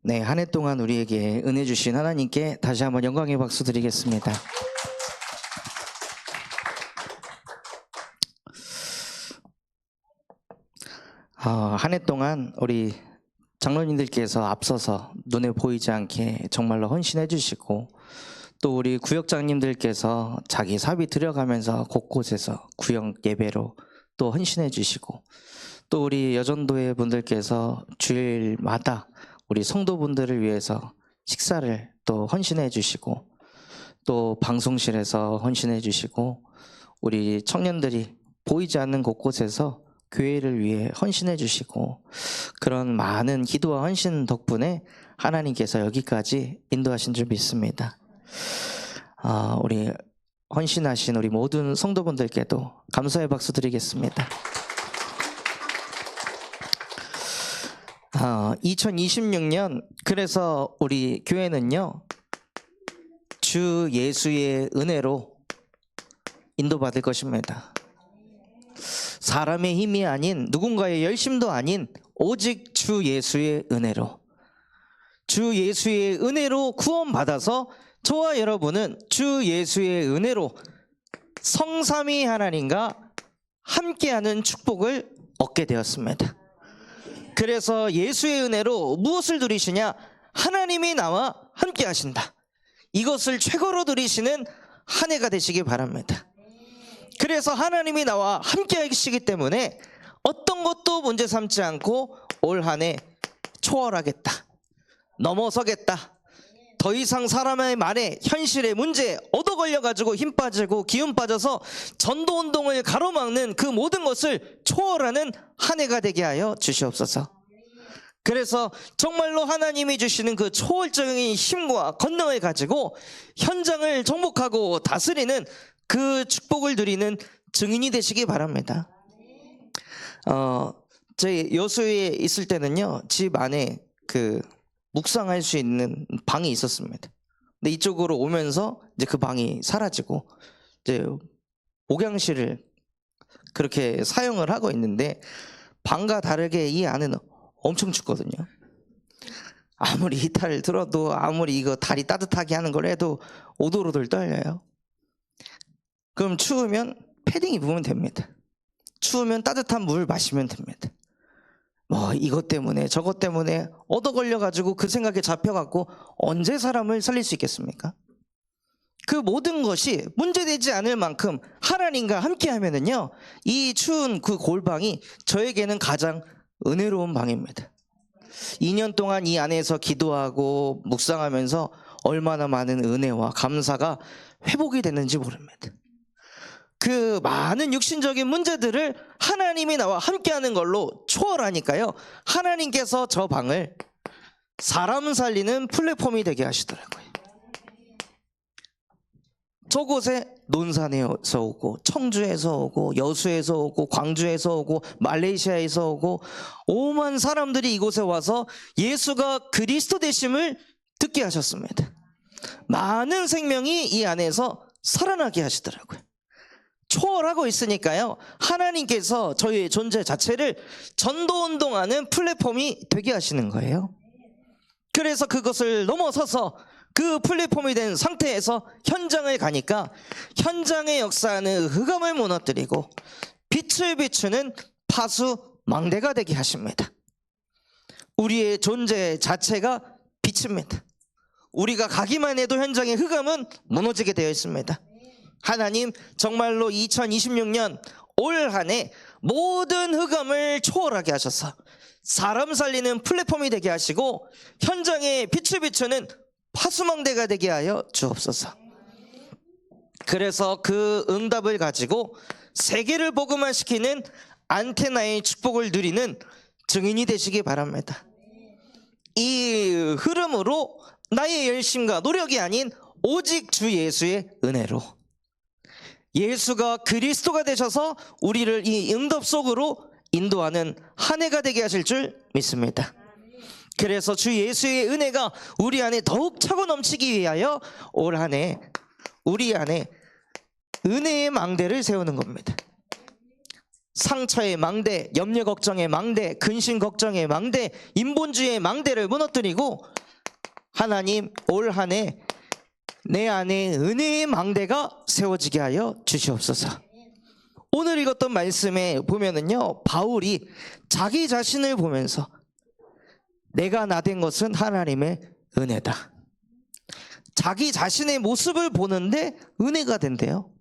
네, 한 해 동안 우리에게 은혜 주신 하나님께 다시 한번 영광의 박수 드리겠습니다. 한 해 동안 우리 장로님들께서 앞서서 눈에 보이지 않게 정말로 헌신해 주시고, 또 우리 구역장님들께서 자기 사비 들여가면서 곳곳에서 구역 예배로 또 헌신해 주시고, 또 우리 여전도회 분들께서 주일마다 우리 성도분들을 위해서 식사를 또 헌신해 주시고, 또 방송실에서 헌신해 주시고, 우리 청년들이 보이지 않는 곳곳에서 교회를 위해 헌신해 주시고, 그런 많은 기도와 헌신 덕분에 하나님께서 여기까지 인도하신 줄 믿습니다. 우리 헌신하신 우리 모든 성도분들께도 감사의 박수 드리겠습니다. 2026년 그래서 우리 교회는요, 주 예수의 은혜로 인도받을 것입니다. 사람의 힘이 아닌, 누군가의 열심도 아닌, 오직 주 예수의 은혜로, 주 예수의 은혜로 구원받아서 저와 여러분은 주 예수의 은혜로 성삼위 하나님과 함께하는 축복을 얻게 되었습니다. 그래서 예수의 은혜로 무엇을 누리시냐? 하나님이 나와 함께 하신다. 이것을 최고로 누리시는 한 해가 되시기 바랍니다. 그래서 하나님이 나와 함께 하시기 때문에 어떤 것도 문제 삼지 않고 올 한 해 초월하겠다, 넘어서겠다, 더 이상 사람의 말에, 현실의 문제에 얻어 걸려가지고 힘 빠지고 기운 빠져서 전도운동을 가로막는 그 모든 것을 초월하는 한 해가 되게 하여 주시옵소서. 그래서 정말로 하나님이 주시는 그 초월적인 힘과 권능을 가지고 현장을 정복하고 다스리는 그 축복을 누리는 증인이 되시기 바랍니다. 제 여수에 있을 때는요, 집 안에 그 묵상할 수 있는 방이 있었습니다. 근데 이쪽으로 오면서 이제 그 방이 사라지고 이제 목양실을 그렇게 사용을 하고 있는데, 방과 다르게 이 안에는 엄청 춥거든요. 아무리 히터를 틀어도, 아무리 이거 다리 따뜻하게 하는 걸 해도 오돌오돌 떨려요. 그럼 추우면 패딩 입으면 됩니다. 추우면 따뜻한 물 마시면 됩니다. 뭐 이것 때문에 저것 때문에 얻어 걸려가지고 그 생각에 잡혀갖고 언제 사람을 살릴 수 있겠습니까? 그 모든 것이 문제되지 않을 만큼 하나님과 함께 하면은요, 이 추운 그 골방이 저에게는 가장 은혜로운 방입니다. 2년 동안 이 안에서 기도하고 묵상하면서 얼마나 많은 은혜와 감사가 회복이 됐는지 모릅니다. 그 많은 육신적인 문제들을 하나님이 나와 함께하는 걸로 초월하니까요, 하나님께서 저 방을 사람 살리는 플랫폼이 되게 하시더라고요. 저곳에 논산에서 오고, 청주에서 오고, 여수에서 오고, 광주에서 오고, 말레이시아에서 오고, 오만 사람들이 이곳에 와서 예수가 그리스도 되심을 듣게 하셨습니다. 많은 생명이 이 안에서 살아나게 하시더라고요. 초월하고 있으니까요, 하나님께서 저희의 존재 자체를 전도운동하는 플랫폼이 되게 하시는 거예요. 그래서 그것을 넘어서서 그 플랫폼이 된 상태에서 현장을 가니까 현장의 역사는 흑암을 무너뜨리고 빛을 비추는 파수망대가 되게 하십니다. 우리의 존재 자체가 빛입니다. 우리가 가기만 해도 현장의 흑암은 무너지게 되어 있습니다. 하나님, 정말로 2026년 올 한 해 모든 흑암을 초월하게 하셔서 사람 살리는 플랫폼이 되게 하시고 현장에 빛을 비추는 파수망대가 되게 하여 주옵소서. 그래서 그 응답을 가지고 세계를 복음화시키는 안테나의 축복을 누리는 증인이 되시기 바랍니다. 이 흐름으로 나의 열심과 노력이 아닌 오직 주 예수의 은혜로, 예수가 그리스도가 되셔서 우리를 이 응답 속으로 인도하는 한 해가 되게 하실 줄 믿습니다. 그래서 주 예수의 은혜가 우리 안에 더욱 차고 넘치기 위하여 올 한 해 우리 안에 은혜의 망대를 세우는 겁니다. 상처의 망대, 염려 걱정의 망대, 근심 걱정의 망대, 인본주의의 망대를 무너뜨리고 하나님 올 한 해 내 안에 은혜의 망대가 세워지게 하여 주시옵소서. 오늘 읽었던 말씀에 보면은요, 바울이 자기 자신을 보면서 내가 나 된 것은 하나님의 은혜다. 자기 자신의 모습을 보는데 은혜가 된대요.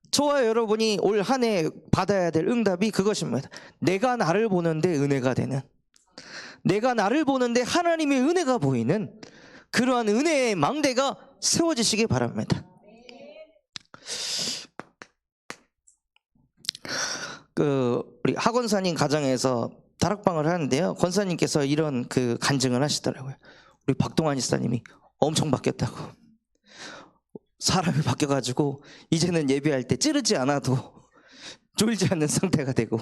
저와 여러분이 올 한 해 받아야 될 응답이 그것입니다. 내가 나를 보는데 은혜가 되는, 내가 나를 보는데 하나님의 은혜가 보이는 그러한 은혜의 망대가 세워지시기 바랍니다. 우리 하권사님 가정에서 다락방을 하는데요, 권사님께서 이런 간증을 하시더라고요. 우리 박동환 집사님이 엄청 바뀌었다고. 사람이 바뀌어가지고 이제는 예배할 때 찌르지 않아도 졸지 않는 상태가 되고,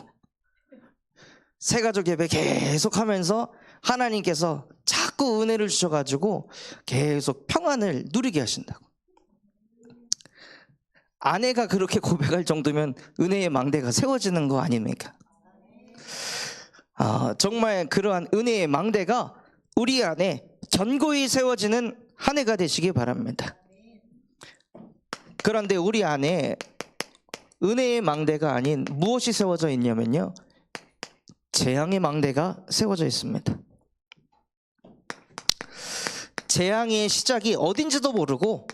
새가족 예배 계속 하면서 하나님께서 자꾸 은혜를 주셔가지고 계속 평안을 누리게 하신다고. 아내가 그렇게 고백할 정도면 은혜의 망대가 세워지는 거 아닙니까? 정말 그러한 은혜의 망대가 우리 안에 견고히 세워지는 한 해가 되시기 바랍니다. 그런데 우리 안에 은혜의 망대가 아닌 무엇이 세워져 있냐면요, 재앙의 망대가 세워져 있습니다. 재앙의 시작이 어딘지도 모르고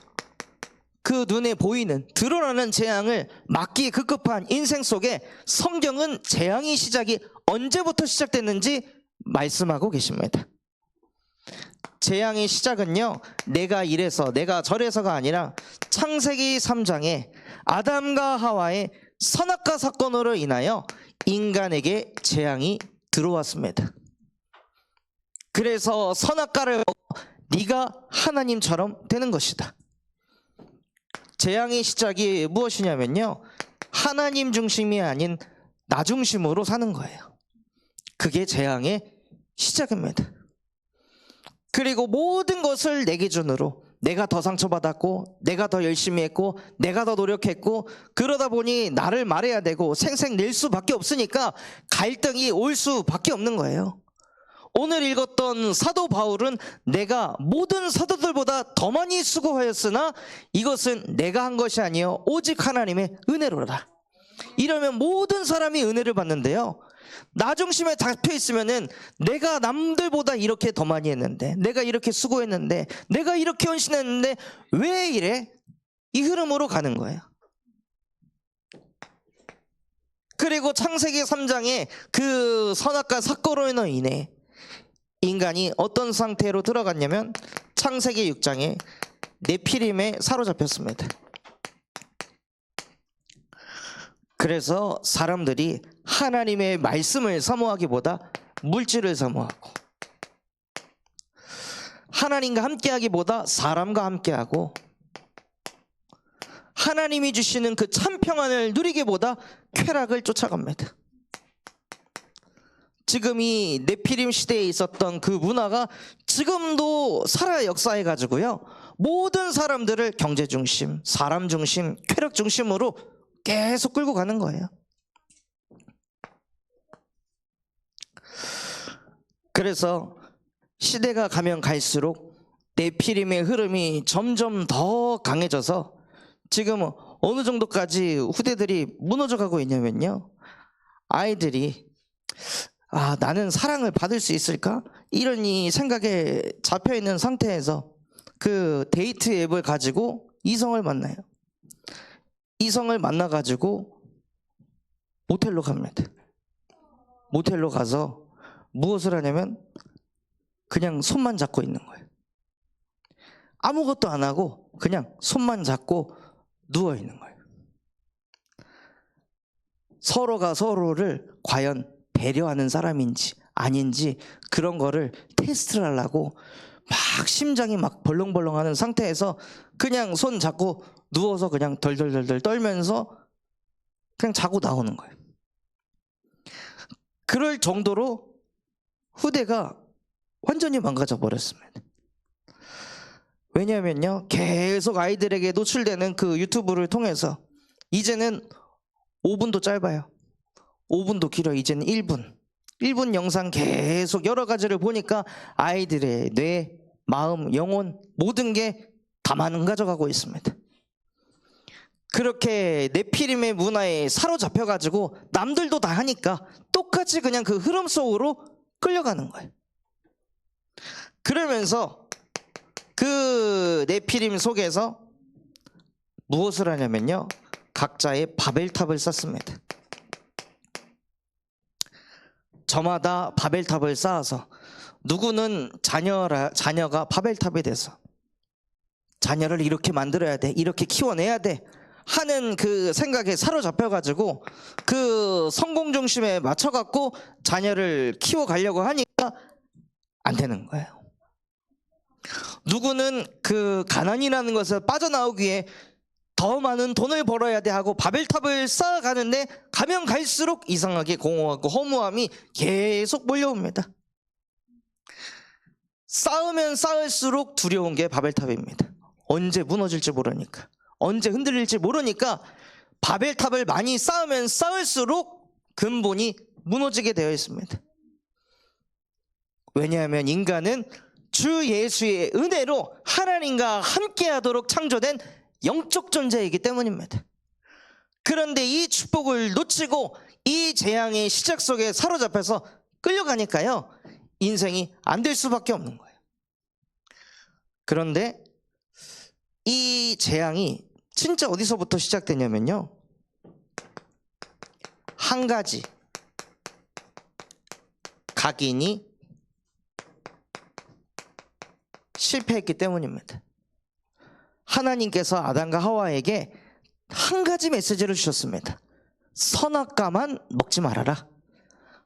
그 눈에 보이는 드러나는 재앙을 막기 급급한 인생 속에 성경은 재앙의 시작이 언제부터 시작됐는지 말씀하고 계십니다. 재앙의 시작은요, 내가 이래서 내가 저래서가 아니라 창세기 3장에 아담과 하와의 선악과 사건으로 인하여 인간에게 재앙이 들어왔습니다. 그래서 선악과를 먹어 네가 하나님처럼 되는 것이다. 재앙의 시작이 무엇이냐면요, 하나님 중심이 아닌 나 중심으로 사는 거예요. 그게 재앙의 시작입니다. 그리고 모든 것을 내 기준으로, 내가 더 상처받았고, 내가 더 열심히 했고, 내가 더 노력했고, 그러다 보니 나를 말해야 되고 생색 낼 수밖에 없으니까 갈등이 올 수밖에 없는 거예요. 오늘 읽었던 사도 바울은 내가 모든 사도들보다 더 많이 수고하였으나 이것은 내가 한 것이 아니요 오직 하나님의 은혜로라. 이러면 모든 사람이 은혜를 받는데요, 나 중심에 잡혀 있으면은 내가 남들보다 이렇게 더 많이 했는데, 내가 이렇게 수고했는데, 내가 이렇게 헌신했는데 왜 이래? 이 흐름으로 가는 거예요. 그리고 창세기 3장에 그 선악과 사건으로 인해 인간이 어떤 상태로 들어갔냐면 창세기 6장에 네피림에 사로잡혔습니다. 그래서 사람들이 하나님의 말씀을 사모하기보다 물질을 사모하고, 하나님과 함께하기보다 사람과 함께하고, 하나님이 주시는 그 참 평안을 누리기보다 쾌락을 쫓아갑니다. 지금 이 네피림 시대에 있었던 그 문화가 지금도 살아 역사해 가지고요, 모든 사람들을 경제 중심, 사람 중심, 쾌락 중심으로 계속 끌고 가는 거예요. 그래서 시대가 가면 갈수록 네피림의 흐름이 점점 더 강해져서 지금 어느 정도까지 후대들이 무너져 가고 있냐면요, 아이들이 나는 사랑을 받을 수 있을까? 이런 이 생각에 잡혀있는 상태에서 그 데이트 앱을 가지고 이성을 만나요. 이성을 만나가지고 모텔로 갑니다. 모텔로 가서 무엇을 하냐면 그냥 손만 잡고 있는 거예요. 아무것도 안 하고 그냥 손만 잡고 누워 있는 거예요. 서로가 서로를 과연 배려하는 사람인지 아닌지 그런 거를 테스트를 하려고 막 심장이 막 벌렁벌렁하는 상태에서 그냥 손 잡고 누워서 그냥 덜덜덜덜 떨면서 그냥 자고 나오는 거예요. 그럴 정도로 후대가 완전히 망가져 버렸습니다. 왜냐하면요, 계속 아이들에게 노출되는 그 유튜브를 통해서 이제는 5분도 짧아요. 5분도 길어. 이제는 1분. 1분 영상 계속 여러 가지를 보니까 아이들의 뇌, 마음, 영혼 모든 게 다 망가져가고 있습니다. 그렇게 네피림의 문화에 사로잡혀가지고 남들도 다 하니까 똑같이 그냥 그 흐름 속으로 끌려가는 거예요. 그러면서 그 네피림 속에서 무엇을 하냐면요, 각자의 바벨탑을 쌓습니다. 저마다 바벨탑을 쌓아서 누구는 자녀가 바벨탑이 돼서 자녀를 이렇게 만들어야 돼, 이렇게 키워내야 돼 하는 그 생각에 사로잡혀가지고 그 성공 중심에 맞춰갖고 자녀를 키워가려고 하니까 안 되는 거예요. 누구는 그 가난이라는 것을 빠져나오기 위해 더 많은 돈을 벌어야 돼 하고 바벨탑을 쌓아가는데 가면 갈수록 이상하게 공허하고 허무함이 계속 몰려옵니다. 쌓으면 쌓을수록 두려운 게 바벨탑입니다. 언제 무너질지 모르니까, 언제 흔들릴지 모르니까 바벨탑을 많이 쌓으면 쌓을수록 근본이 무너지게 되어 있습니다. 왜냐하면 인간은 주 예수의 은혜로 하나님과 함께하도록 창조된 영적 존재이기 때문입니다. 그런데 이 축복을 놓치고 이 재앙의 시작 속에 사로잡혀서 끌려가니까요, 인생이 안 될 수밖에 없는 거예요. 그런데 이 재앙이 진짜 어디서부터 시작되냐면요, 한 가지 각인이 실패했기 때문입니다. 하나님께서 아담과 하와에게 한 가지 메시지를 주셨습니다. 선악과만 먹지 말아라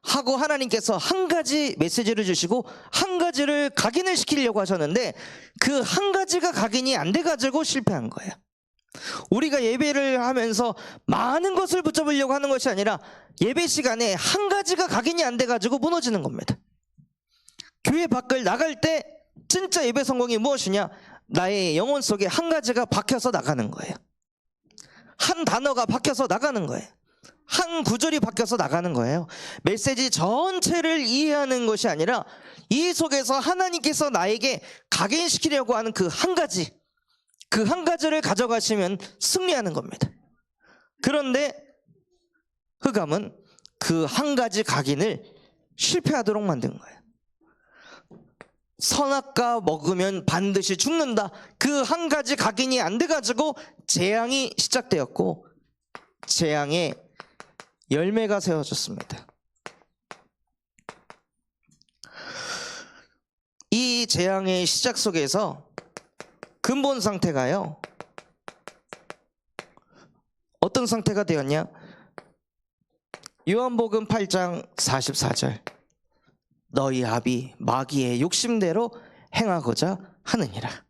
하고 하나님께서 한 가지 메시지를 주시고 한 가지를 각인을 시키려고 하셨는데 그 한 가지가 각인이 안 돼가지고 실패한 거예요. 우리가 예배를 하면서 많은 것을 붙잡으려고 하는 것이 아니라 예배 시간에 한 가지가 각인이 안 돼가지고 무너지는 겁니다. 교회 밖을 나갈 때 진짜 예배 성공이 무엇이냐? 나의 영혼 속에 한 가지가 박혀서 나가는 거예요. 한 단어가 박혀서 나가는 거예요. 한 구절이 바뀌어서 나가는 거예요. 메시지 전체를 이해하는 것이 아니라 이 속에서 하나님께서 나에게 각인시키려고 하는 그 한 가지, 그 한 가지를 가져가시면 승리하는 겁니다. 그런데 흑암은 그 한 가지 각인을 실패하도록 만든 거예요. 선악과 먹으면 반드시 죽는다, 그 한 가지 각인이 안 돼가지고 재앙이 시작되었고 재앙의 열매가 세워졌습니다. 이 재앙의 시작 속에서 근본 상태가요, 어떤 상태가 되었냐? 요한복음 8장 44절, 너희 아비 마귀의 욕심대로 행하고자 하느니라.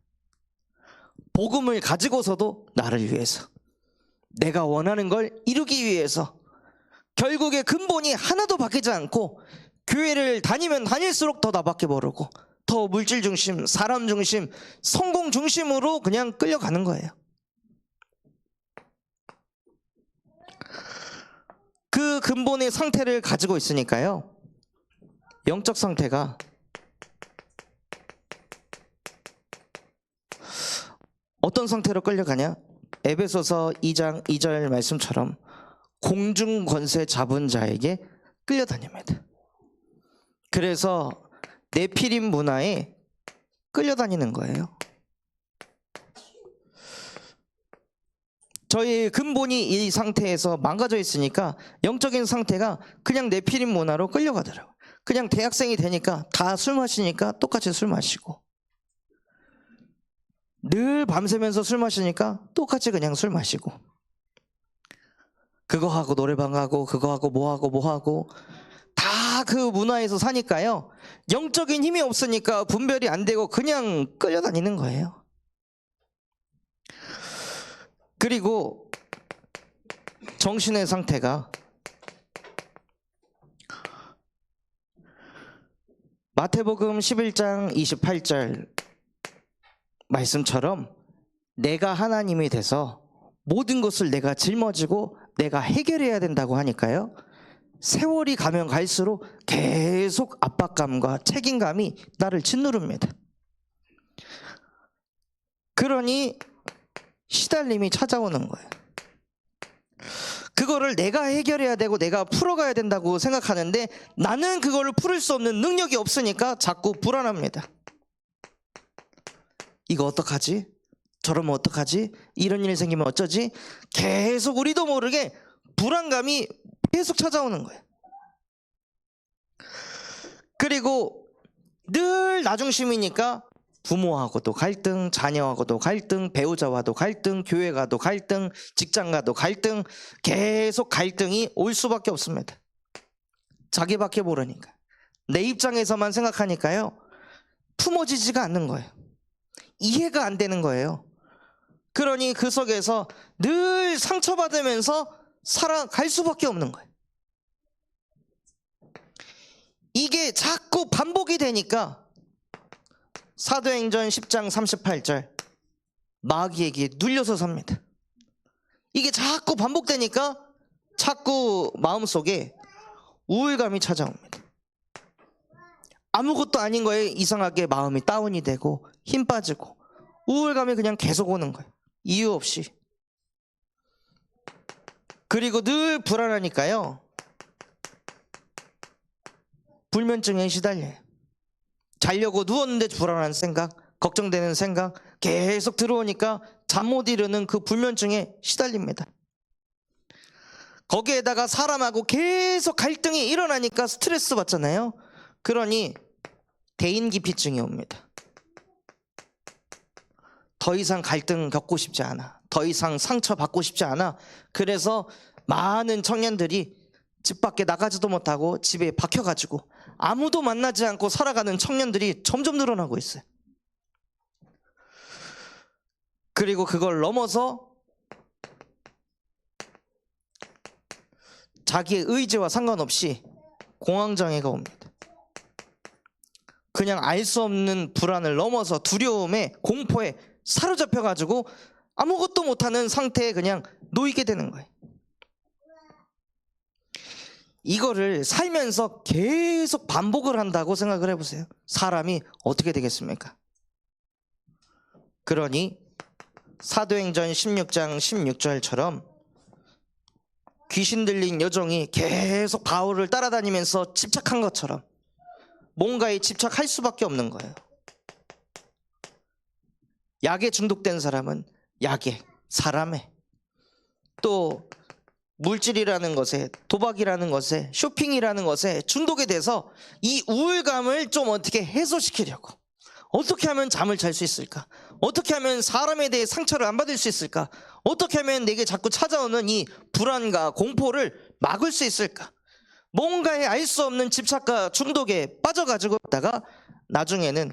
복음을 가지고서도 나를 위해서, 내가 원하는 걸 이루기 위해서 결국에 근본이 하나도 바뀌지 않고 교회를 다니면 다닐수록 더 나밖에 모르고 더 물질 중심, 사람 중심, 성공 중심으로 그냥 끌려가는 거예요. 그 근본의 상태를 가지고 있으니까요, 영적 상태가 어떤 상태로 끌려가냐? 에베소서 2장 2절 말씀처럼 공중 권세 잡은 자에게 끌려다닙니다. 그래서 네피림 문화에 끌려다니는 거예요. 저희 근본이 이 상태에서 망가져 있으니까 영적인 상태가 그냥 네피림 문화로 끌려가더라고요. 그냥 대학생이 되니까 다 술 마시니까 똑같이 술 마시고, 늘 밤새면서 술 마시니까 똑같이 그냥 술 마시고, 그거 하고 노래방 가고 그거 하고 뭐 하고 다 그 문화에서 사니까요, 영적인 힘이 없으니까 분별이 안 되고 그냥 끌려다니는 거예요. 그리고 정신의 상태가 마태복음 11장 28절 말씀처럼 내가 하나님이 돼서 모든 것을 내가 짊어지고 내가 해결해야 된다고 하니까요, 세월이 가면 갈수록 계속 압박감과 책임감이 나를 짓누릅니다. 그러니 시달림이 찾아오는 거예요. 그거를 내가 해결해야 되고 내가 풀어가야 된다고 생각하는데 나는 그걸 풀을 수 없는 능력이 없으니까 자꾸 불안합니다. 이거 어떡하지? 저러면 어떡하지? 이런 일이 생기면 어쩌지? 계속 우리도 모르게 불안감이 계속 찾아오는 거예요. 그리고 늘 나중심이니까 부모하고도 갈등, 자녀하고도 갈등, 배우자와도 갈등, 교회가도 갈등, 직장가도 갈등, 계속 갈등이 올 수밖에 없습니다. 자기밖에 모르니까. 내 입장에서만 생각하니까요, 품어지지가 않는 거예요. 이해가 안 되는 거예요. 그러니 그 속에서 늘 상처받으면서 살아갈 수밖에 없는 거예요. 이게 자꾸 반복이 되니까 사도행전 10장 38절 마귀에게 눌려서 삽니다. 이게 자꾸 반복되니까 자꾸 마음속에 우울감이 찾아옵니다. 아무것도 아닌 거에 이상하게 마음이 다운이 되고 힘 빠지고 우울감이 그냥 계속 오는 거예요. 이유 없이. 그리고 늘 불안하니까요, 불면증에 시달려요. 자려고 누웠는데 불안한 생각, 걱정되는 생각 계속 들어오니까 잠 못 이루는 그 불면증에 시달립니다. 거기에다가 사람하고 계속 갈등이 일어나니까 스트레스 받잖아요. 그러니 대인기피증이 옵니다. 더 이상 갈등 겪고 싶지 않아. 더 이상 상처 받고 싶지 않아. 그래서 많은 청년들이 집 밖에 나가지도 못하고 집에 박혀가지고 아무도 만나지 않고 살아가는 청년들이 점점 늘어나고 있어요. 그리고 그걸 넘어서 자기의 의지와 상관없이 공황장애가 옵니다. 그냥 알 수 없는 불안을 넘어서 두려움에, 공포에 사로잡혀가지고 아무것도 못하는 상태에 그냥 놓이게 되는 거예요. 이거를 살면서 계속 반복을 한다고 생각을 해보세요. 사람이 어떻게 되겠습니까? 그러니 사도행전 16장 16절처럼 귀신 들린 여종이 계속 바울을 따라다니면서 집착한 것처럼 뭔가에 집착할 수밖에 없는 거예요. 약에 중독된 사람은 약에, 사람에, 또 물질이라는 것에, 도박이라는 것에, 쇼핑이라는 것에 중독이 돼서 이 우울감을 좀 어떻게 해소시키려고, 어떻게 하면 잠을 잘 수 있을까? 어떻게 하면 사람에 대해 상처를 안 받을 수 있을까? 어떻게 하면 내게 자꾸 찾아오는 이 불안과 공포를 막을 수 있을까? 뭔가에 알 수 없는 집착과 중독에 빠져가지고 있다가 나중에는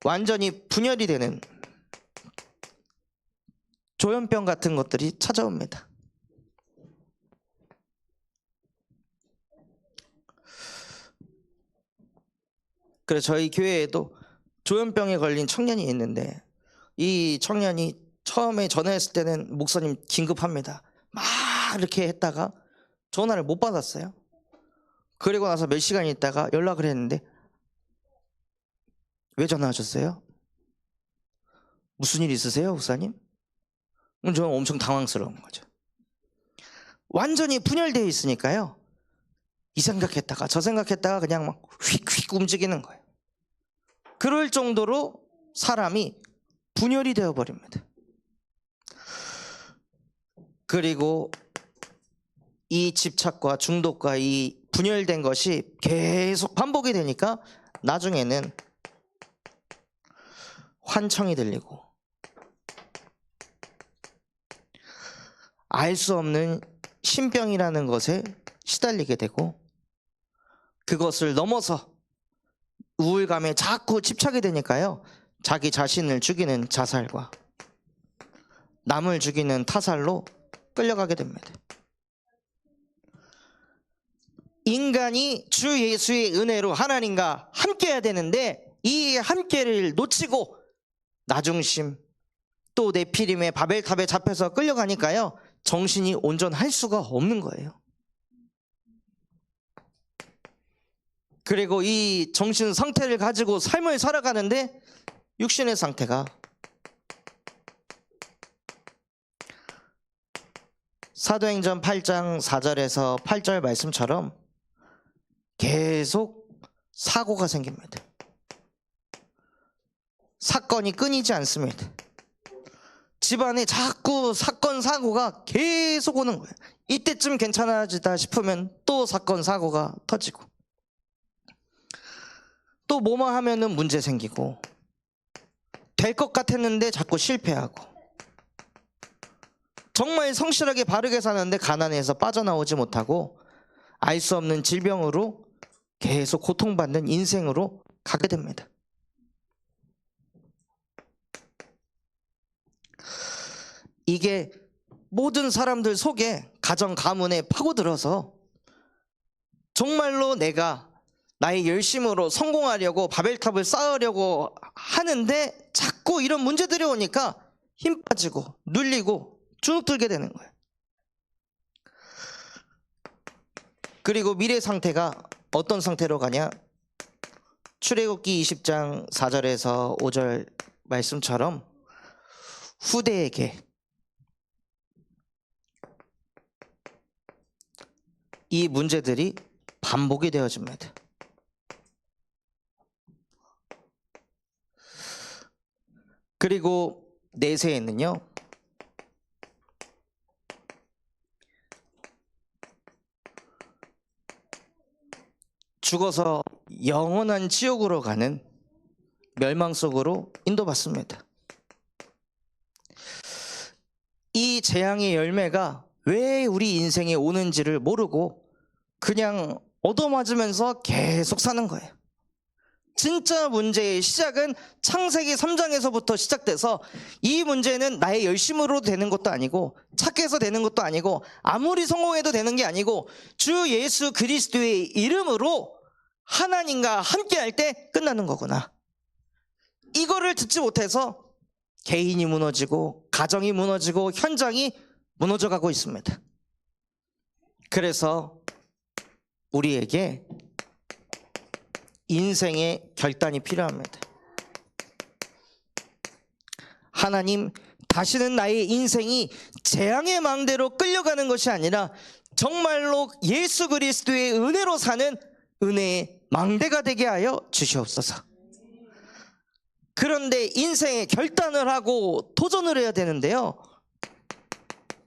완전히 분열이 되는 조현병 같은 것들이 찾아옵니다. 그래서 저희 교회에도 조현병에 걸린 청년이 있는데, 이 청년이 처음에 전화했을 때는 목사님 긴급합니다 막 이렇게 했다가 전화를 못 받았어요. 그리고 나서 몇 시간 있다가 연락을 했는데, 왜 전화하셨어요? 무슨 일 있으세요, 목사님? 저는 엄청 당황스러운 거죠. 완전히 분열되어 있으니까요, 이 생각했다가 저 생각했다가 그냥 막 휙휙 움직이는 거예요. 그럴 정도로 사람이 분열이 되어버립니다. 그리고 이 집착과 중독과 이 분열된 것이 계속 반복이 되니까 나중에는 환청이 들리고 알 수 없는 신병이라는 것에 시달리게 되고, 그것을 넘어서 우울감에 자꾸 집착이 되니까요, 자기 자신을 죽이는 자살과 남을 죽이는 타살로 끌려가게 됩니다. 인간이 주 예수의 은혜로 하나님과 함께해야 되는데 이 함께를 놓치고 나중심, 또 네피림의 바벨탑에 잡혀서 끌려가니까요, 정신이 온전할 수가 없는 거예요. 그리고 이 정신 상태를 가지고 삶을 살아가는데 육신의 상태가 사도행전 8장 4절에서 8절 말씀처럼 계속 사고가 생깁니다. 사건이 끊이지 않습니다. 집안에 자꾸 사건 사고가 계속 오는 거예요. 이때쯤 괜찮아지다 싶으면 또 사건 사고가 터지고, 또 뭐만 하면은 문제 생기고, 될 것 같았는데 자꾸 실패하고, 정말 성실하게 바르게 사는데 가난해서 빠져나오지 못하고 알 수 없는 질병으로 계속 고통받는 인생으로 가게 됩니다. 이게 모든 사람들 속에 가정 가문에 파고들어서 정말로 내가 나의 열심으로 성공하려고 바벨탑을 쌓으려고 하는데 자꾸 이런 문제들이 오니까 힘 빠지고 눌리고 쭉 들게 되는 거예요. 그리고 미래 상태가 어떤 상태로 가냐? 출애굽기 20장 4절에서 5절 말씀처럼 후대에게 이 문제들이 반복이 되어집니다. 그리고 내세에는요, 죽어서 영원한 지옥으로 가는 멸망 속으로 인도받습니다. 이 재앙의 열매가 왜 우리 인생에 오는지를 모르고 그냥 얻어맞으면서 계속 사는 거예요. 진짜 문제의 시작은 창세기 3장에서부터 시작돼서, 이 문제는 나의 열심으로 되는 것도 아니고 착해서 되는 것도 아니고 아무리 성공해도 되는 게 아니고 주 예수 그리스도의 이름으로 하나님과 함께 할 때 끝나는 거구나. 이거를 듣지 못해서 개인이 무너지고 가정이 무너지고 현장이 무너져 가고 있습니다. 그래서 우리에게 인생의 결단이 필요합니다. 하나님, 다시는 나의 인생이 재앙의 망대로 끌려가는 것이 아니라 정말로 예수 그리스도의 은혜로 사는 은혜의 망대가 되게 하여 주시옵소서. 그런데 인생의 결단을 하고 도전을 해야 되는데요,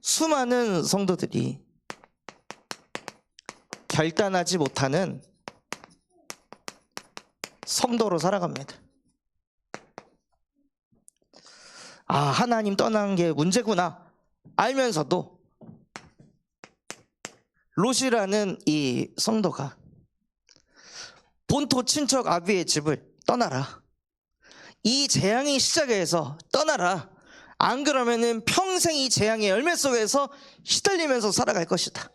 수많은 성도들이 결단하지 못하는 성도로 살아갑니다. 아, 하나님 떠난 게 문제구나 알면서도 롯이라는 이 성도가 본토 친척 아비의 집을 떠나라, 이 재앙의 시작에서 떠나라, 안 그러면은 평생 이 재앙의 열매 속에서 시달리면서 살아갈 것이다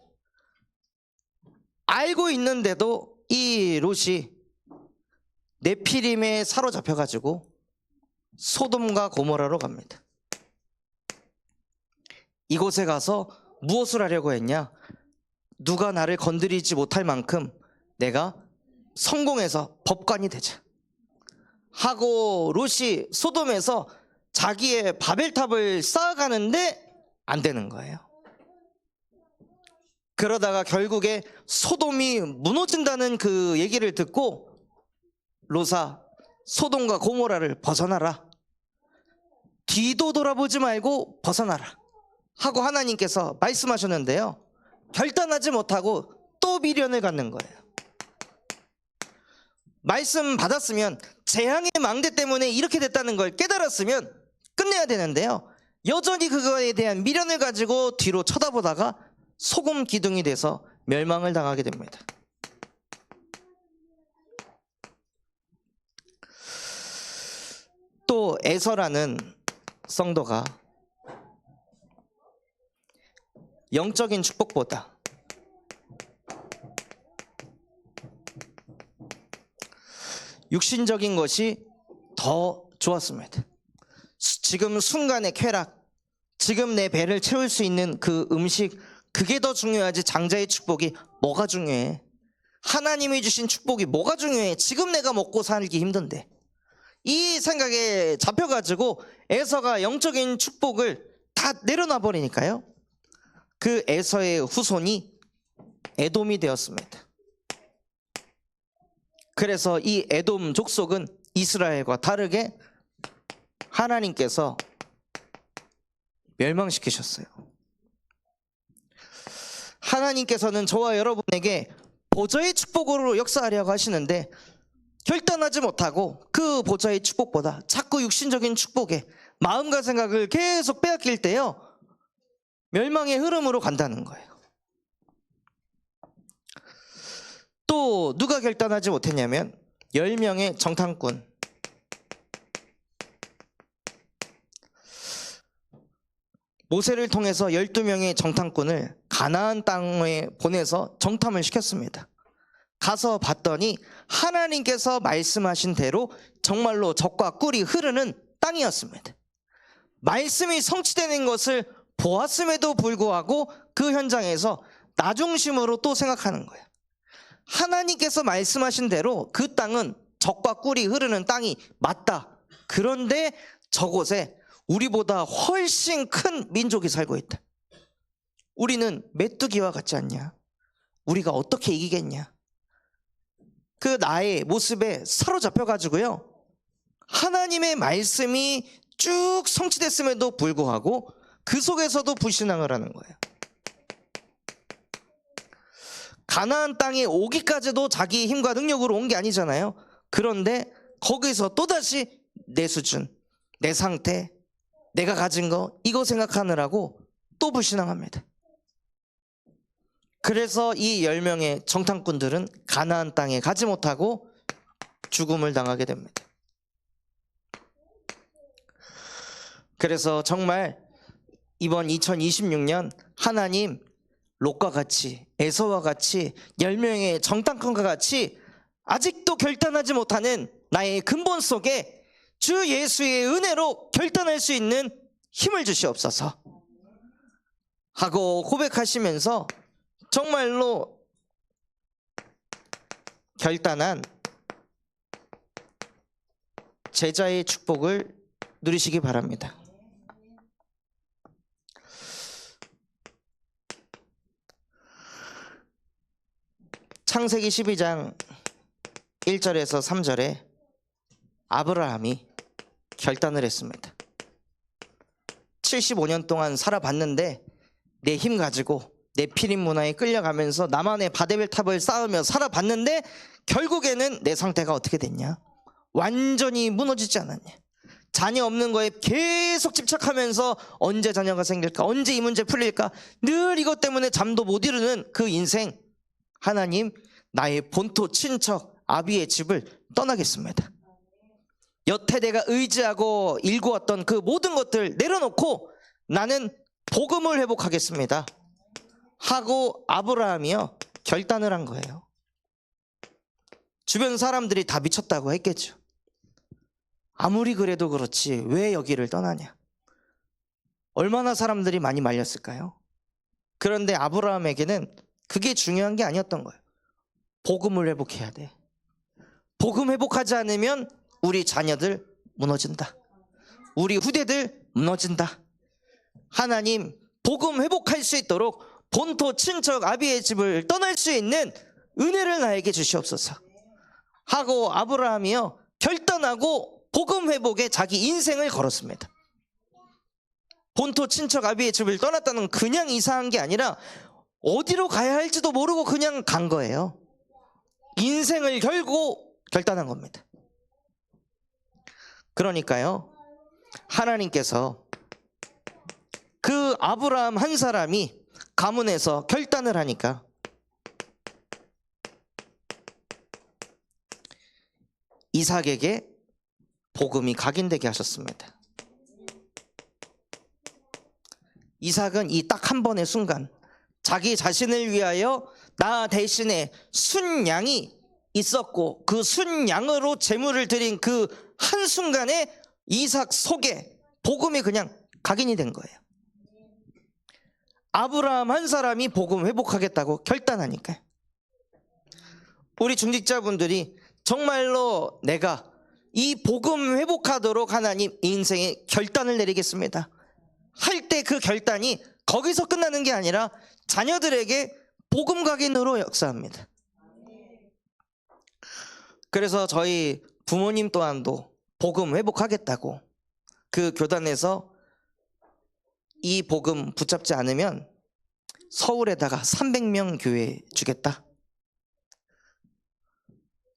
알고 있는데도 이 롯이 네피림에 사로잡혀가지고 소돔과 고모라로 갑니다. 이곳에 가서 무엇을 하려고 했냐? 누가 나를 건드리지 못할 만큼 내가 성공해서 법관이 되자 하고 롯이 소돔에서 자기의 바벨탑을 쌓아가는데 안 되는 거예요. 그러다가 결국에 소돔이 무너진다는 그 얘기를 듣고 롯아, 소돔과 고모라를 벗어나라, 뒤도 돌아보지 말고 벗어나라 하고 하나님께서 말씀하셨는데요, 결단하지 못하고 또 미련을 갖는 거예요. 말씀 받았으면, 재앙의 망대 때문에 이렇게 됐다는 걸 깨달았으면 끝내야 되는데요, 여전히 그거에 대한 미련을 가지고 뒤로 쳐다보다가 소금 기둥이 돼서 멸망을 당하게 됩니다. 또 에서라는 성도가 영적인 축복보다 육신적인 것이 더 좋았습니다. 지금 순간의 쾌락, 지금 내 배를 채울 수 있는 그 음식, 그게 더 중요하지 장자의 축복이 뭐가 중요해? 하나님이 주신 축복이 뭐가 중요해? 지금 내가 먹고 살기 힘든데. 이 생각에 잡혀가지고 에서가 영적인 축복을 다 내려놔 버리니까요. 그 에서의 후손이 에돔이 되었습니다. 그래서 이 에돔 족속은 이스라엘과 다르게 하나님께서 멸망시키셨어요. 하나님께서는 저와 여러분에게 보좌의 축복으로 역사하려고 하시는데 결단하지 못하고 그 보좌의 축복보다 자꾸 육신적인 축복에 마음과 생각을 계속 빼앗길 때요, 멸망의 흐름으로 간다는 거예요. 또 누가 결단하지 못했냐면 10명의 정탐꾼. 모세를 통해서 12명의 정탐꾼을 가나안 땅에 보내서 정탐을 시켰습니다. 가서 봤더니 하나님께서 말씀하신 대로 정말로 젖과 꿀이 흐르는 땅이었습니다. 말씀이 성취되는 것을 보았음에도 불구하고 그 현장에서 나 중심으로 또 생각하는 거예요. 하나님께서 말씀하신 대로 그 땅은 젖과 꿀이 흐르는 땅이 맞다. 그런데 저곳에 우리보다 훨씬 큰 민족이 살고 있다. 우리는 메뚜기와 같지 않냐? 우리가 어떻게 이기겠냐? 그 나의 모습에 사로잡혀가지고요, 하나님의 말씀이 쭉 성취됐음에도 불구하고 그 속에서도 불신앙을 하는 거예요. 가나안 땅에 오기까지도 자기 힘과 능력으로 온 게 아니잖아요. 그런데 거기서 또다시 내 수준, 내 상태, 내가 가진 거, 이거 생각하느라고 또 불신앙합니다. 그래서 이 10명의 정탐꾼들은 가나안 땅에 가지 못하고 죽음을 당하게 됩니다. 그래서 정말 이번 2026년 하나님 롯과 같이, 에서와 같이, 10명의 정탐꾼과 같이 아직도 결단하지 못하는 나의 근본 속에 주 예수의 은혜로 결단할 수 있는 힘을 주시옵소서 하고 고백하시면서 정말로 결단한 제자의 축복을 누리시기 바랍니다. 창세기 12장 1절에서 3절에 아브라함이 결단을 했습니다. 75년 동안 살아봤는데 내 힘 가지고 내 피림 문화에 끌려가면서 나만의 바데벨 탑을 쌓으며 살아봤는데 결국에는 내 상태가 어떻게 됐냐? 완전히 무너지지 않았냐? 자녀 없는 거에 계속 집착하면서 언제 자녀가 생길까? 언제 이 문제 풀릴까? 늘 이것 때문에 잠도 못 이루는 그 인생. 하나님, 나의 본토 친척 아비의 집을 떠나겠습니다. 여태 내가 의지하고 일구었던 그 모든 것들 내려놓고 나는 복음을 회복하겠습니다 하고 아브라함이요 결단을 한 거예요. 주변 사람들이 다 미쳤다고 했겠죠. 아무리 그래도 그렇지 왜 여기를 떠나냐? 얼마나 사람들이 많이 말렸을까요? 그런데 아브라함에게는 그게 중요한 게 아니었던 거예요. 복음을 회복해야 돼. 복음 회복하지 않으면 우리 자녀들 무너진다. 우리 후대들 무너진다. 하나님, 복음 회복할 수 있도록 본토 친척 아비의 집을 떠날 수 있는 은혜를 나에게 주시옵소서 하고 아브라함이요 결단하고 복음 회복에 자기 인생을 걸었습니다. 본토 친척 아비의 집을 떠났다는 그냥 이사한 게 아니라 어디로 가야 할지도 모르고 그냥 간 거예요. 인생을 걸고 결단한 겁니다. 그러니까요, 하나님께서 그 아브라함 한 사람이 가문에서 결단을 하니까 이삭에게 복음이 각인되게 하셨습니다. 이삭은 이 딱 한 번의 순간 자기 자신을 위하여 나 대신에 순양이 있었고 그 순양으로 제물을 드린 그 한순간에 이삭 속에 복음이 그냥 각인이 된 거예요. 아브라함 한 사람이 복음 회복하겠다고 결단하니까 우리 중직자분들이 정말로 내가 이 복음 회복하도록 하나님 인생의 결단을 내리겠습니다 할 때 그 결단이 거기서 끝나는 게 아니라 자녀들에게 복음 각인으로 역사합니다. 그래서 저희 부모님 또한도 복음 회복하겠다고 그 교단에서 이 복음 붙잡지 않으면 서울에다가 300명 교회 주겠다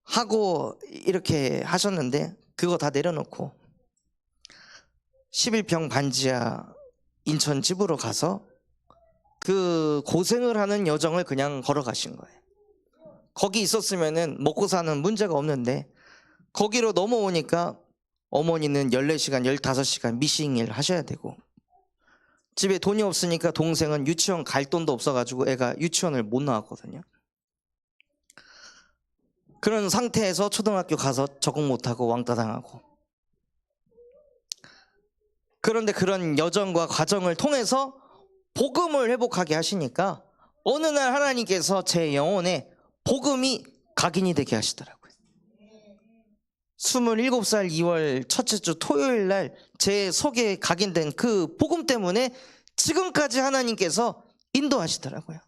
하고 이렇게 하셨는데 그거 다 내려놓고 11평 반지하 인천 집으로 가서 그 고생을 하는 여정을 그냥 걸어가신 거예요. 거기 있었으면은 먹고 사는 문제가 없는데 거기로 넘어오니까 어머니는 14시간 15시간 미싱일 하셔야 되고 집에 돈이 없으니까 동생은 유치원 갈 돈도 없어가지고 애가 유치원을 못 나왔거든요. 그런 상태에서 초등학교 가서 적응 못하고 왕따 당하고 그런데 그런 여정과 과정을 통해서 복음을 회복하게 하시니까 어느 날 하나님께서 제 영혼에 복음이 각인이 되게 하시더라고요. 27살 2월 첫째 주 토요일 날 제 속에 각인된 그 복음 때문에 지금까지 하나님께서 인도하시더라고요.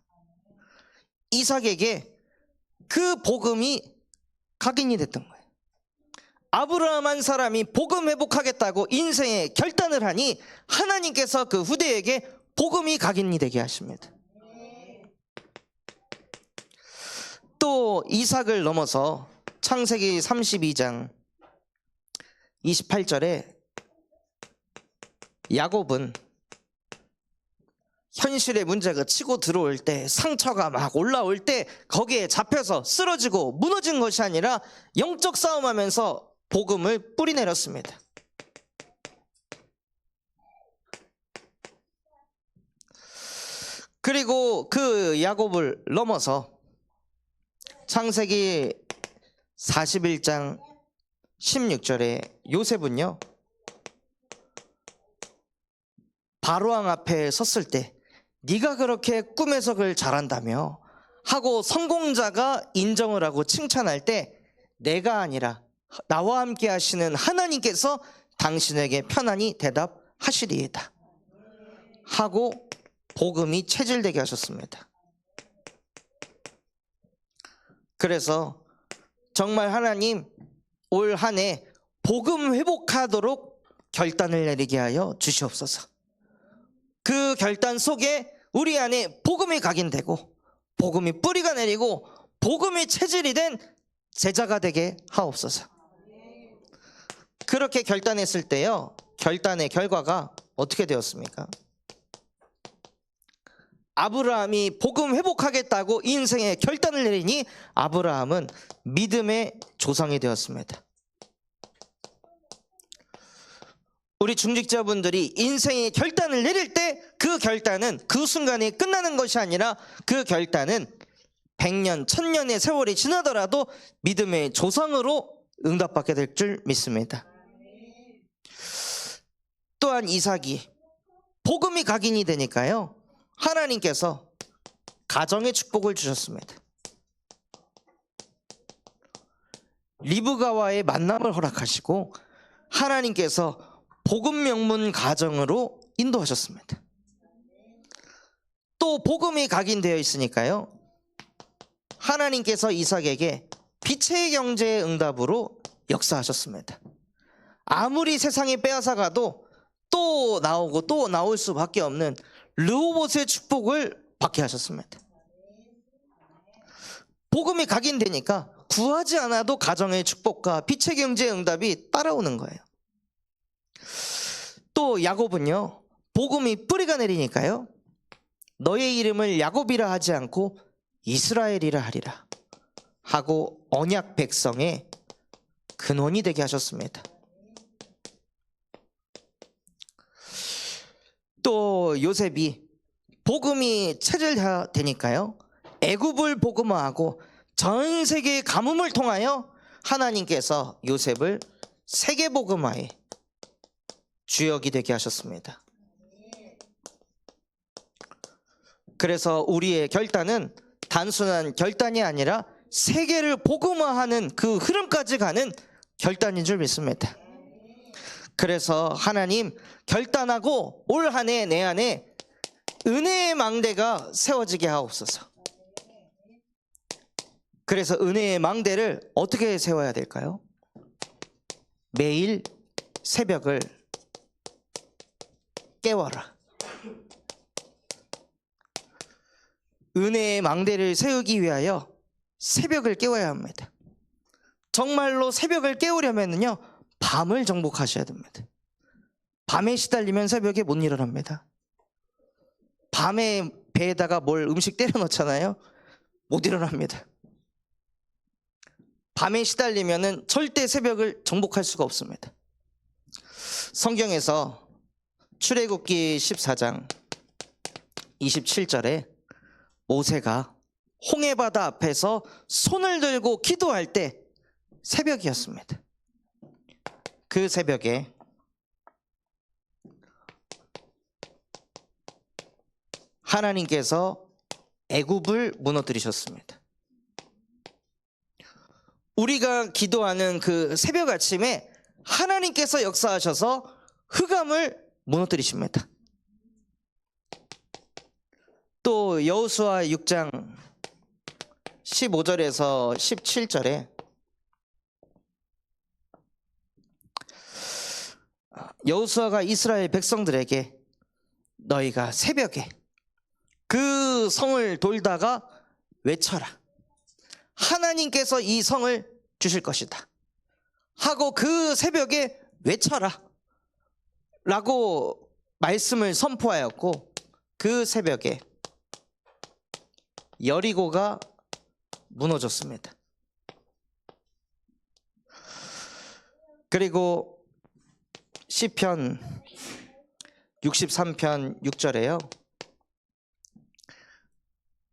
이삭에게 그 복음이 각인이 됐던 거예요. 아브라함 한 사람이 복음 회복하겠다고 인생의 결단을 하니 하나님께서 그 후대에게 복음이 각인이 되게 하십니다. 또 이삭을 넘어서 창세기 32장 28절에 야곱은 현실의 문제가 치고 들어올 때 상처가 막 올라올 때 거기에 잡혀서 쓰러지고 무너진 것이 아니라 영적 싸움하면서 복음을 뿌리내렸습니다. 그리고 그 야곱을 넘어서 창세기 41장 16절에 요셉은요 바로왕 앞에 섰을 때 네가 그렇게 꿈 해석을 잘한다며 하고 성공자가 인정을 하고 칭찬할 때 내가 아니라 나와 함께 하시는 하나님께서 당신에게 편안히 대답하시리이다 하고 복음이 체질되게 하셨습니다. 그래서 정말 하나님 올 한 해 복음 회복하도록 결단을 내리게 하여 주시옵소서. 그 결단 속에 우리 안에 복음이 각인되고 복음이 뿌리가 내리고 복음이 체질이 된 제자가 되게 하옵소서. 그렇게 결단했을 때요 결단의 결과가 어떻게 되었습니까? 아브라함이 복음 회복하겠다고 인생의 결단을 내리니 아브라함은 믿음의 조상이 되었습니다. 우리 중직자분들이 인생의 결단을 내릴 때 그 결단은 그 순간에 끝나는 것이 아니라 그 결단은 100년, 1000년의 세월이 지나더라도 믿음의 조상으로 응답받게 될 줄 믿습니다. 또한 이삭이 복음이 각인이 되니까요 하나님께서 가정의 축복을 주셨습니다. 리브가와의 만남을 허락하시고 하나님께서 복음 명문 가정으로 인도하셨습니다. 또 복음이 각인되어 있으니까요 하나님께서 이삭에게 빛의 경제의 응답으로 역사하셨습니다. 아무리 세상이 빼앗아가도 또 나오고 또 나올 수밖에 없는 르호봇의 축복을 받게 하셨습니다. 복음이 각인되니까 구하지 않아도 가정의 축복과 빛의 경제의 응답이 따라오는 거예요. 또 야곱은요 복음이 뿌리가 내리니까요 너의 이름을 야곱이라 하지 않고 이스라엘이라 하리라 하고 언약 백성의 근원이 되게 하셨습니다. 또 요셉이 복음이 체질되니까요 애굽을 복음화하고 전 세계의 가뭄을 통하여 하나님께서 요셉을 세계 복음화의 주역이 되게 하셨습니다. 그래서 우리의 결단은 단순한 결단이 아니라 세계를 복음화하는 그 흐름까지 가는 결단인 줄 믿습니다. 그래서 하나님 결단하고 올 한 해 내 안에 은혜의 망대가 세워지게 하옵소서. 그래서 은혜의 망대를 어떻게 세워야 될까요? 매일 새벽을 깨워라. 은혜의 망대를 세우기 위하여 새벽을 깨워야 합니다. 정말로 새벽을 깨우려면요, 밤을 정복하셔야 됩니다. 밤에 시달리면 새벽에 못 일어납니다. 밤에 배에다가 뭘 음식 때려 넣잖아요. 못 일어납니다. 밤에 시달리면은 절대 새벽을 정복할 수가 없습니다. 성경에서 출애굽기 14장 27절에 모세가 홍해바다 앞에서 손을 들고 기도할 때 새벽이었습니다. 그 새벽에 하나님께서 애굽을 무너뜨리셨습니다. 우리가 기도하는 그 새벽 아침에 하나님께서 역사하셔서 흑암을 무너뜨리십니다. 또 여호수아 6장 15절에서 17절에 여호수아가 이스라엘 백성들에게 너희가 새벽에 그 성을 돌다가 외쳐라. 하나님께서 이 성을 주실 것이다 하고 그 새벽에 외쳐라 라고 말씀을 선포하였고, 그 새벽에 여리고가 무너졌습니다. 그리고 시편 63편 6절에요.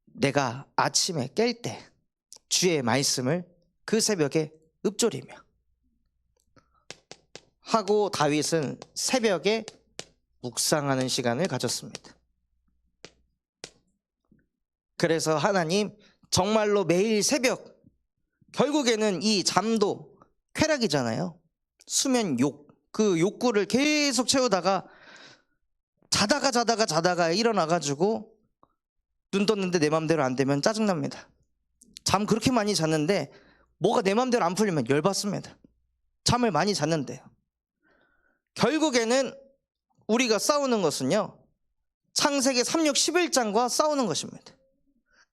내가 아침에 깰 때 주의 말씀을 그 새벽에 읊조리며 하고 다윗은 새벽에 묵상하는 시간을 가졌습니다. 그래서 하나님 정말로 매일 새벽, 결국에는 이 잠도 쾌락이잖아요. 수면 그 욕구를 계속 채우다가 자다가 일어나가지고 눈 떴는데 내 맘대로 안 되면 짜증납니다. 잠 그렇게 많이 잤는데 뭐가 내 맘대로 안 풀리면 열받습니다. 잠을 많이 잤는데요. 결국에는 우리가 싸우는 것은요, 창세기 3, 6, 11장과 싸우는 것입니다.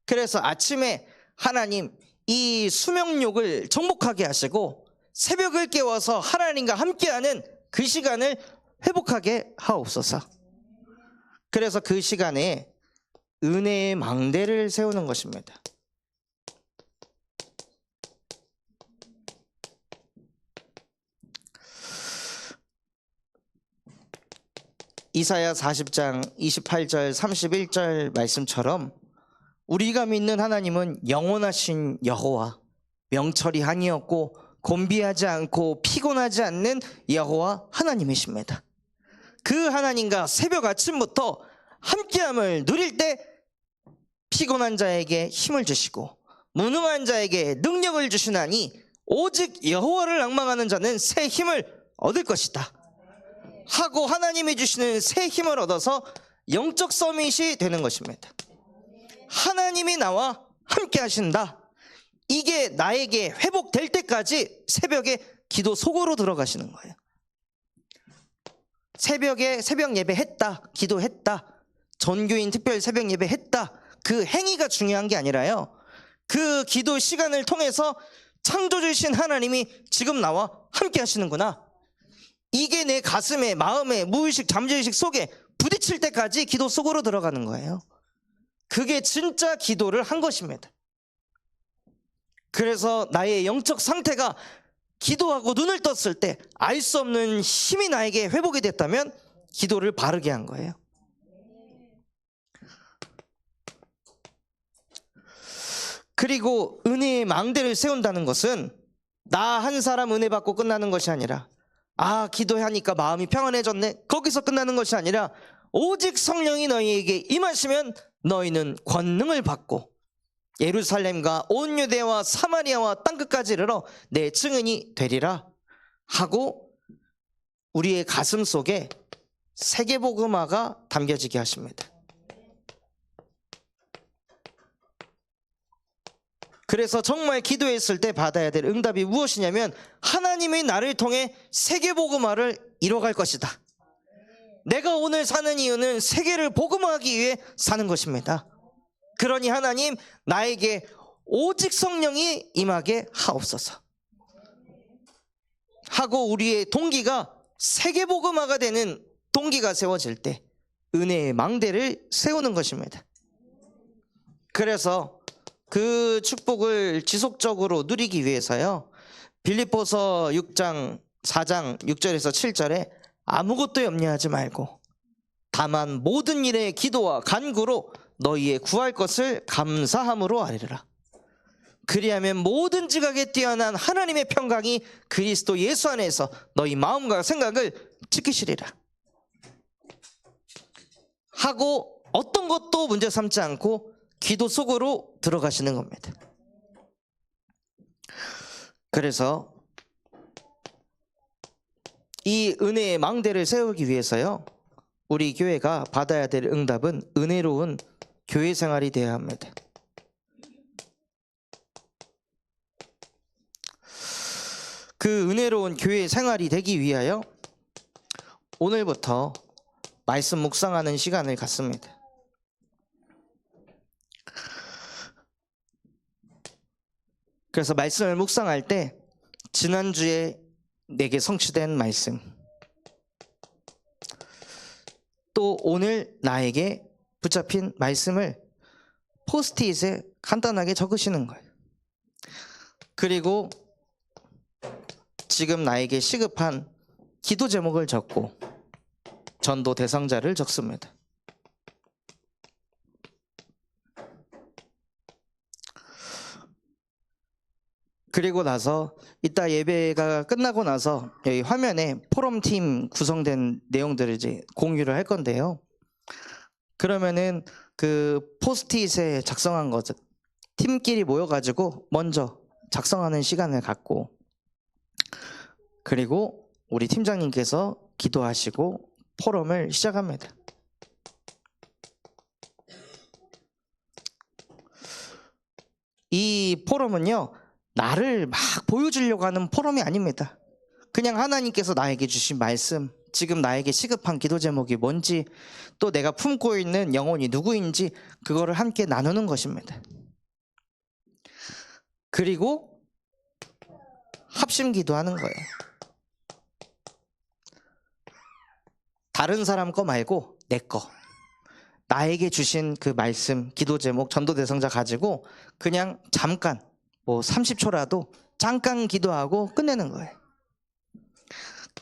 그래서 아침에 하나님 이 수명욕을 정복하게 하시고 새벽을 깨워서 하나님과 함께하는 그 시간을 회복하게 하옵소서. 그래서 그 시간에 은혜의 망대를 세우는 것입니다. 이사야 40장 28절 31절 말씀처럼 우리가 믿는 하나님은 영원하신 여호와, 명철이 아니었고 곤비하지 않고 피곤하지 않는 여호와 하나님이십니다. 그 하나님과 새벽 아침부터 함께함을 누릴 때 피곤한 자에게 힘을 주시고 무능한 자에게 능력을 주시나니 오직 여호와를 앙망하는 자는 새 힘을 얻을 것이다 하고 하나님이 주시는 새 힘을 얻어서 영적 서밋이 되는 것입니다. 하나님이 나와 함께 하신다, 이게 나에게 회복될 때까지 새벽에 기도 속으로 들어가시는 거예요. 새벽에 새벽 예배 했다, 기도했다, 전교인 특별 새벽 예배 했다, 그 행위가 중요한 게 아니라요, 그 기도 시간을 통해서 창조주신 하나님이 지금 나와 함께 하시는구나, 이게 내 가슴에, 마음에, 무의식, 잠재의식 속에 부딪힐 때까지 기도 속으로 들어가는 거예요. 그게 진짜 기도를 한 것입니다. 그래서 나의 영적 상태가 기도하고 눈을 떴을 때 알 수 없는 힘이 나에게 회복이 됐다면 기도를 바르게 한 거예요. 그리고 은혜의 망대를 세운다는 것은 나 한 사람 은혜 받고 끝나는 것이 아니라, 아 기도하니까 마음이 평안해졌네, 거기서 끝나는 것이 아니라 오직 성령이 너희에게 임하시면 너희는 권능을 받고 예루살렘과 온 유대와 사마리아와 땅끝까지 이르러 내 증인이 되리라 하고 우리의 가슴 속에 세계복음화가 담겨지게 하십니다. 그래서 정말 기도했을 때 받아야 될 응답이 무엇이냐면 하나님이 나를 통해 세계복음화를 이뤄갈 것이다. 내가 오늘 사는 이유는 세계를 복음화하기 위해 사는 것입니다. 그러니 하나님 나에게 오직 성령이 임하게 하옵소서 하고 우리의 동기가 세계복음화가 되는 동기가 세워질 때 은혜의 망대를 세우는 것입니다. 그래서 그 축복을 지속적으로 누리기 위해서요, 빌립보서 6장 4장 6절에서 7절에 아무것도 염려하지 말고 다만 모든 일에 기도와 간구로 너희의 구할 것을 감사함으로 아뢰라. 그리하면 모든 지각에 뛰어난 하나님의 평강이 그리스도 예수 안에서 너희 마음과 생각을 지키시리라 하고 어떤 것도 문제 삼지 않고 기도 속으로 들어가시는 겁니다. 그래서 이 은혜의 망대를 세우기 위해서요, 우리 교회가 받아야 될 응답은 은혜로운 교회 생활이 되어야 합니다. 그 은혜로운 교회 생활이 되기 위하여 오늘부터 말씀 묵상하는 시간을 갖습니다. 그래서 말씀을 묵상할 때 지난주에 내게 성취된 말씀, 또 오늘 나에게 붙잡힌 말씀을 포스트잇에 간단하게 적으시는 거예요. 그리고 지금 나에게 시급한 기도 제목을 적고 전도 대상자를 적습니다. 그리고 나서 이따 예배가 끝나고 나서 여기 화면에 포럼팀 구성된 내용들을 이제 공유를 할 건데요. 그러면은 그 포스트잇에 작성한 것 팀끼리 모여가지고 먼저 작성하는 시간을 갖고, 그리고 우리 팀장님께서 기도하시고 포럼을 시작합니다. 이 포럼은요, 나를 막 보여주려고 하는 포럼이 아닙니다. 그냥 하나님께서 나에게 주신 말씀, 지금 나에게 시급한 기도 제목이 뭔지, 또 내가 품고 있는 영혼이 누구인지 그거를 함께 나누는 것입니다. 그리고 합심 기도하는 거예요. 다른 사람 거 말고 내 거, 나에게 주신 그 말씀, 기도 제목, 전도 대상자 가지고 그냥 잠깐 30초라도 잠깐 기도하고 끝내는 거예요.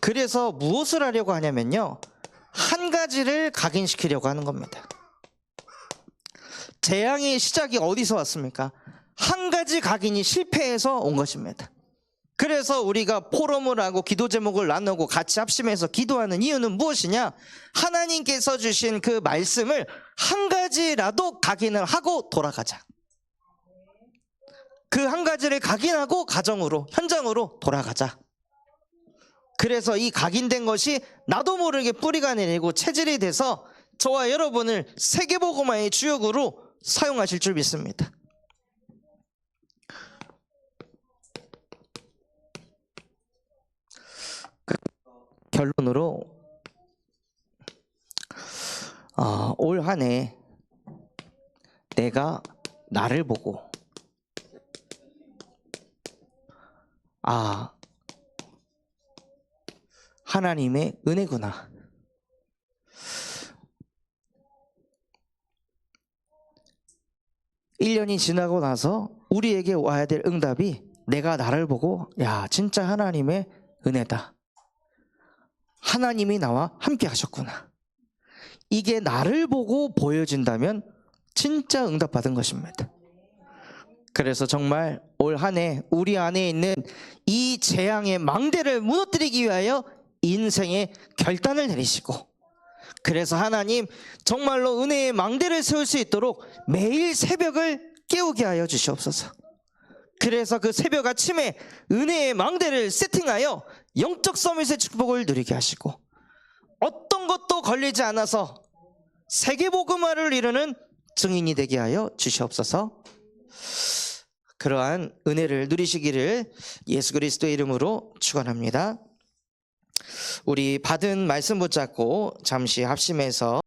그래서 무엇을 하려고 하냐면요, 한 가지를 각인시키려고 하는 겁니다. 재앙의 시작이 어디서 왔습니까? 한 가지 각인이 실패해서 온 것입니다. 그래서 우리가 포럼을 하고 기도 제목을 나누고 같이 합심해서 기도하는 이유는 무엇이냐? 하나님께서 주신 그 말씀을 한 가지라도 각인을 하고 돌아가자. 그 한 가지를 각인하고 가정으로, 현장으로 돌아가자. 그래서 이 각인된 것이 나도 모르게 뿌리가 내리고 체질이 돼서 저와 여러분을 세계복음화의 주역으로 사용하실 줄 믿습니다. 결론으로 올 한 해 내가 나를 보고 하나님의 은혜구나. (1년이) 지나고 나서 우리에게 와야 될 응답이 내가 나를 보고 야, 진짜 하나님의 은혜다. 하나님이 나와 함께 하셨구나. 이게 나를 보고 보여진다면 진짜 응답받은 것입니다. 그래서 정말 올 한 해 우리 안에 있는 이 재앙의 망대를 무너뜨리기 위하여 인생의 결단을 내리시고, 그래서 하나님 정말로 은혜의 망대를 세울 수 있도록 매일 새벽을 깨우게 하여 주시옵소서. 그래서 그 새벽 아침에 은혜의 망대를 세팅하여 영적 서밋의 축복을 누리게 하시고 어떤 것도 걸리지 않아서 세계복음화를 이루는 증인이 되게 하여 주시옵소서. 그러한 은혜를 누리시기를 예수 그리스도의 이름으로 축원합니다. 우리 받은 말씀 붙잡고 잠시 합심해서